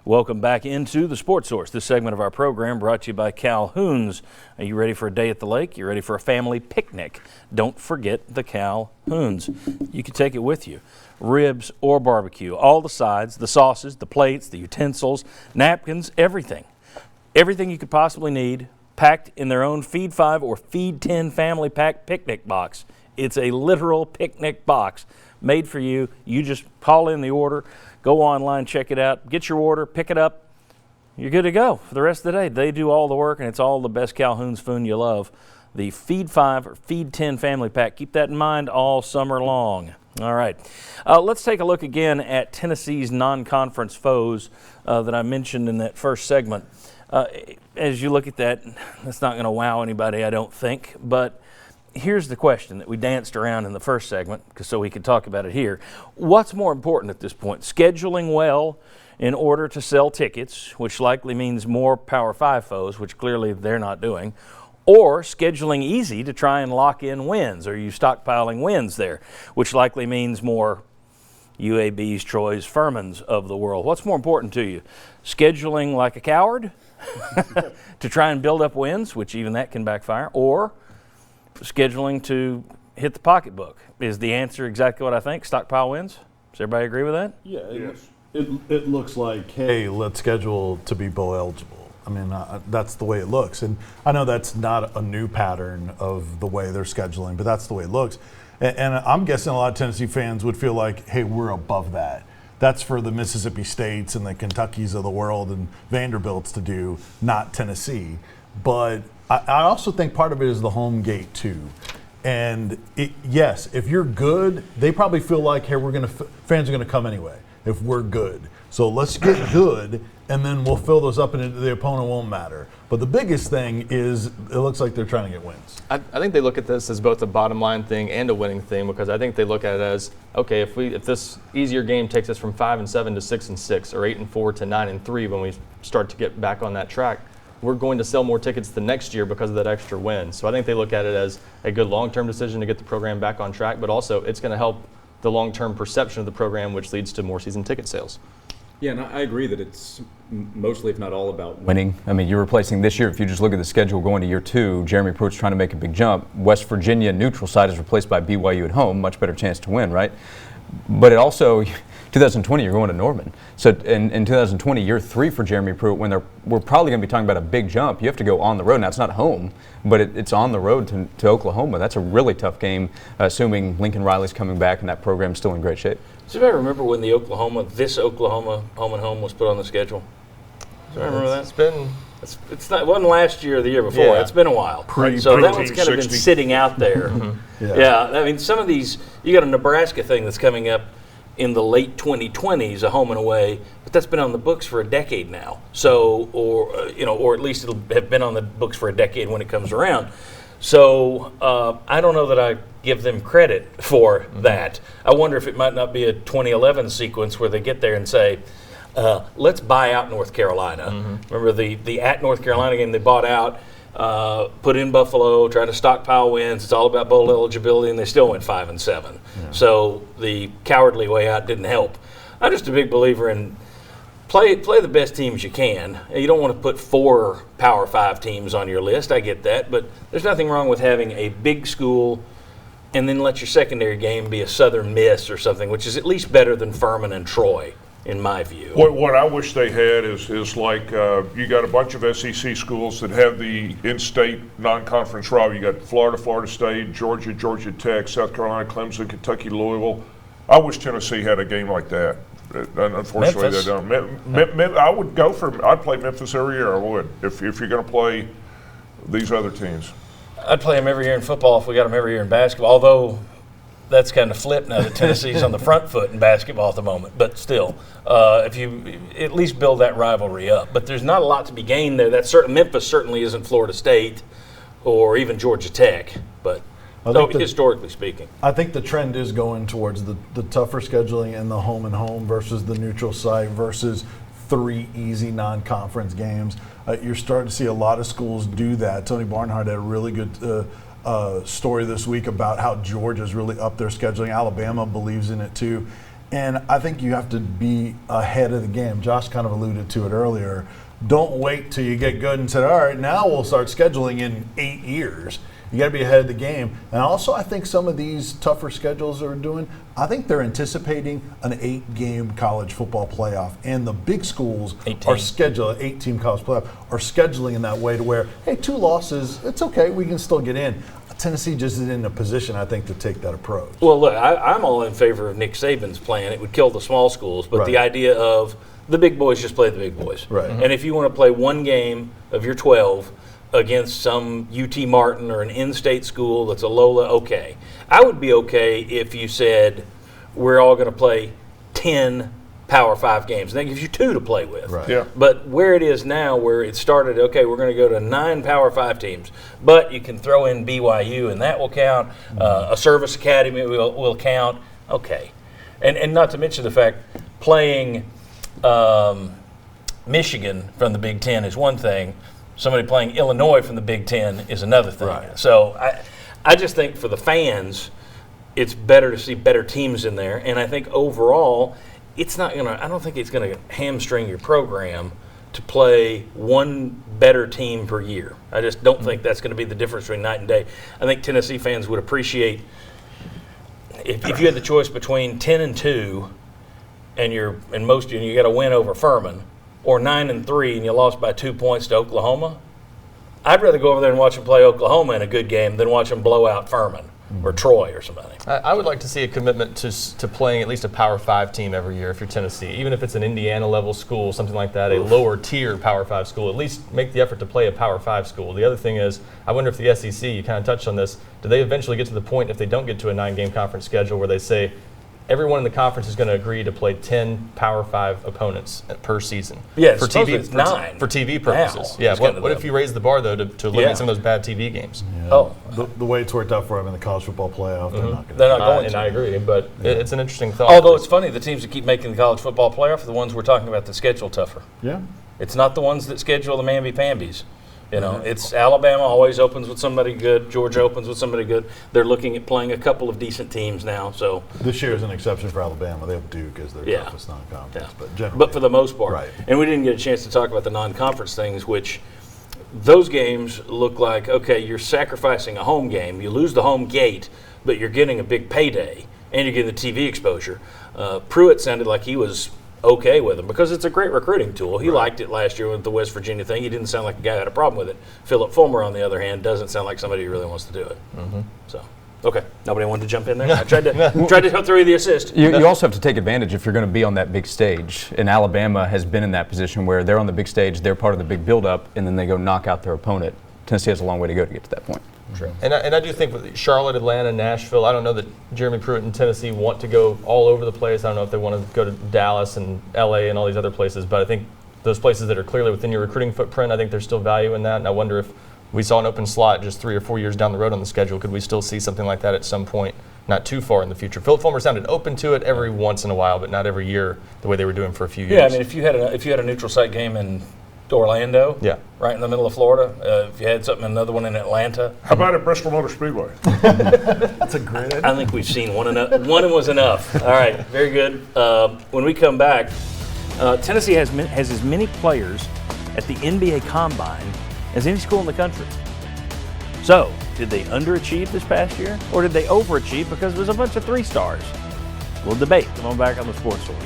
Welcome back into the Sports Source. This segment of our program brought to you by Calhoun's. Are you ready for a day at the lake? You ready for a family picnic? Don't forget the Calhoun's. You can take it with you. Ribs or barbecue, all the sides, the sauces, the plates, the utensils, napkins, everything. Everything you could possibly need, packed in their own Feed 5 or Feed 10 family pack picnic box. It's a literal picnic box made for you. You just call in the order. Go online, check it out, get your order, pick it up. You're good to go for the rest of the day. They do all the work, and it's all the best Calhoun's food you love. The Feed 5 or Feed 10 family pack. Keep that in mind all summer long. All right. Let's take a look again at Tennessee's non-conference foes that I mentioned in that first segment. As you look at that, that's not going to wow anybody, I don't think. But here's the question that we danced around in the first segment, so we could talk about it here. What's more important at this point? Scheduling well in order to sell tickets, which likely means more Power 5 foes, which clearly they're not doing, or scheduling easy to try and lock in wins? Are you stockpiling wins there, which likely means more UABs, Troys, Furmans of the world? What's more important to you? Scheduling like a coward to try and build up wins, which even that can backfire, or scheduling to hit the pocketbook? Is the answer exactly what I think? Stockpile wins? Does everybody agree with that? Yeah, it looks like, hey, let's schedule to be bowl eligible. I mean, that's the way it looks. And I know that's not a new pattern of the way they're scheduling, but that's the way it looks. And I'm guessing a lot of Tennessee fans would feel like, hey, we're above that. That's for the Mississippi States and the Kentuckys of the world and Vanderbilts to do, not Tennessee. But I also think part of it is the home gate too. And yes, if you're good, they probably feel like, hey, fans are gonna come anyway if we're good. So let's get good, and then we'll fill those up, and the opponent won't matter. But the biggest thing is it looks like they're trying to get wins. I think they look at this as both a bottom line thing and a winning thing, because I think they look at it as, okay, if this easier game takes us from 5-7 to 6-6 or 8-4 to 9-3 when we start to get back on that track, we're going to sell more tickets the next year because of that extra win. So I think they look at it as a good long-term decision to get the program back on track, but also it's going to help the long-term perception of the program, which leads to more season ticket sales. Yeah, and I agree that it's mostly, if not all, about winning. I mean, you're replacing this year, if you just look at the schedule going to year 2, Jeremy Pruitt's trying to make a big jump. West Virginia neutral side is replaced by BYU at home, much better chance to win, right? But it also, 2020, you're going to Norman. So in 2020, year 3 for Jeremy Pruitt, when we're probably going to be talking about a big jump, you have to go on the road. Now, it's not home, but it's on the road to Oklahoma. That's a really tough game, assuming Lincoln Riley's coming back and that program's still in great shape. Does anybody remember when this Oklahoma home and home was put on the schedule? Does anybody remember that? It wasn't last year or the year before. Yeah. It's been a while. So that one's kind of been sitting out there. Yeah, I mean, some of these, you got a Nebraska thing that's coming up in the late 2020s, a home and away, but that's been on the books for a decade now. So, or at least it'll have been on the books for a decade when it comes around. So I don't know that I give them credit for that. I wonder if it might not be a 2011 sequence where they get there and say, let's buy out North Carolina. Remember the at North Carolina game they bought out, put in Buffalo, tried to stockpile wins. It's all about bowl eligibility, and they still went 5-7. Yeah. So the cowardly way out didn't help. I'm just a big believer in play the best teams you can. You don't want to put 4 Power 5 teams on your list. I get that, but there's nothing wrong with having a big school and then let your secondary game be a Southern Miss or something, which is at least better than Furman and Troy, in my view. What I wish they had is like you got a bunch of SEC schools that have the in-state non-conference route. You got Florida, Florida State, Georgia, Georgia Tech, South Carolina, Clemson, Kentucky, Louisville. I wish Tennessee had a game like that. Unfortunately, Memphis. they don't. I'd play Memphis every year. I would if you're going to play these other teams. I'd play them every year in football if we got them every year in basketball, although that's kind of flipped now that Tennessee's on the front foot in basketball at the moment. But still, if you at least build that rivalry up. But there's not a lot to be gained there. Memphis certainly isn't Florida State or even Georgia Tech, but historically speaking. I think the trend is going towards the tougher scheduling and the home and home versus the neutral site versus 3 easy non-conference games. You're starting to see a lot of schools do that. Tony Barnhart had a really good story this week about how Georgia's really upped their scheduling. Alabama believes in it too. And I think you have to be ahead of the game. Josh kind of alluded to it earlier. Don't wait till you get good and say, all right, now we'll start scheduling in 8 years. You got to be ahead of the game. And also, I think some of these tougher schedules they're doing, I think they're anticipating an 8-game college football playoff. And the big schools 18. are scheduled, 8-team college playoff, are scheduling in that way to where, hey, 2 losses, it's okay, we can still get in. Tennessee just isn't in a position, I think, to take that approach. Well, look, I'm all in favor of Nick Saban's plan. It would kill the small schools, but the Right. idea of the big boys just play the big boys. Right. And if you want to play one game of your 12 against some UT Martin or an in-state school that's a Lola, okay. I would be okay if you said we're all going to play 10 Power 5 games. And that gives you 2 to play with. Right. Yeah. But where it is now, where it started, okay, we're going to go to 9 Power 5 teams, but you can throw in BYU and that will count. A service academy will count. Okay. And not to mention the fact playing Michigan from the Big Ten is one thing. Somebody playing Illinois from the Big Ten is another thing. Right. So I just think for the fans, it's better to see better teams in there. And I think overall, it's not going to, I don't think it's going to hamstring your program to play one better team per year. I just don't think that's going to be the difference between night and day. I think Tennessee fans would appreciate if you had the choice between 10-2 and you got to win over Furman, or 9-3 and you lost by 2 points to Oklahoma. I'd rather go over there and watch them play Oklahoma in a good game than watch them blow out Furman or Troy or somebody. I would like to see a commitment to playing at least a Power 5 team every year if you're Tennessee. Even if it's an Indiana level school, something like that, a lower tier Power 5 school, at least make the effort to play a Power 5 school. The other thing is, I wonder if the SEC, you kind of touched on this, do they eventually get to the point if they don't get to a 9-game conference schedule where they say, everyone in the conference is going to agree to play 10 Power 5 opponents per season. Yeah, for supposedly TV it's 9 for TV purposes. now. Yeah. It's kind of What if you raise the bar though to eliminate some of those bad TV games? Oh, The way it's worked out for them in the college football playoff, they're not going they're to. not going And to. I agree, but it's an interesting thought. Although it's funny, the teams that keep making the college football playoff are the ones we're talking about that schedule tougher. Yeah. It's not the ones that schedule the mamby-pambies. You know, it's Alabama always opens with somebody good. Georgia opens with somebody good. They're looking at playing a couple of decent teams now. So, This year is an exception for Alabama. They have Duke as their Yeah. toughest non-conference, yeah. but generally. But for the most part, Right. and we didn't get a chance to talk about the non-conference things, which those games look like, okay, you're sacrificing a home game. You lose the home gate, but you're getting a big payday, and you're getting the TV exposure. Pruitt sounded like he was okay with them because it's a great recruiting tool. He liked it last year with the West Virginia thing. He didn't sound like a guy who had a problem with it. Philip Fulmer, on the other hand, doesn't sound like somebody who really wants to do it. So, okay, nobody wanted to jump in there. I tried to help throw you the assist. You also have to take advantage if you're going to be on that big stage. And Alabama has been in that position where they're on the big stage, they're part of the big build-up, and then they go knock out their opponent. Tennessee has a long way to go to get to that point. True. And I do think with Charlotte, Atlanta, Nashville, I don't know that Jeremy Pruitt and Tennessee want to go all over the place. I don't know if they want to go to Dallas and LA and all these other places, but I think those places that are clearly within your recruiting footprint, I think there's still value in that. And I wonder if we saw an open slot just 3 or 4 years down the road on the schedule, could we still see something like that at some point, not too far in the future? Philip Fulmer sounded open to it every once in a while, but not every year the way they were doing for a few years. Yeah, I mean, if you had a neutral site game in Orlando, Yeah. right in the middle of Florida, if you had another one in Atlanta, How about at Bristol Motor Speedway? That's a great idea. I think we've seen one enough. One was enough. All right, very good. When we come back, Tennessee has as many players at the NBA Combine as any school in the country. So, did they underachieve this past year, or did they overachieve because there's a bunch of 3 stars? We'll debate. Come on back on the Sports Source.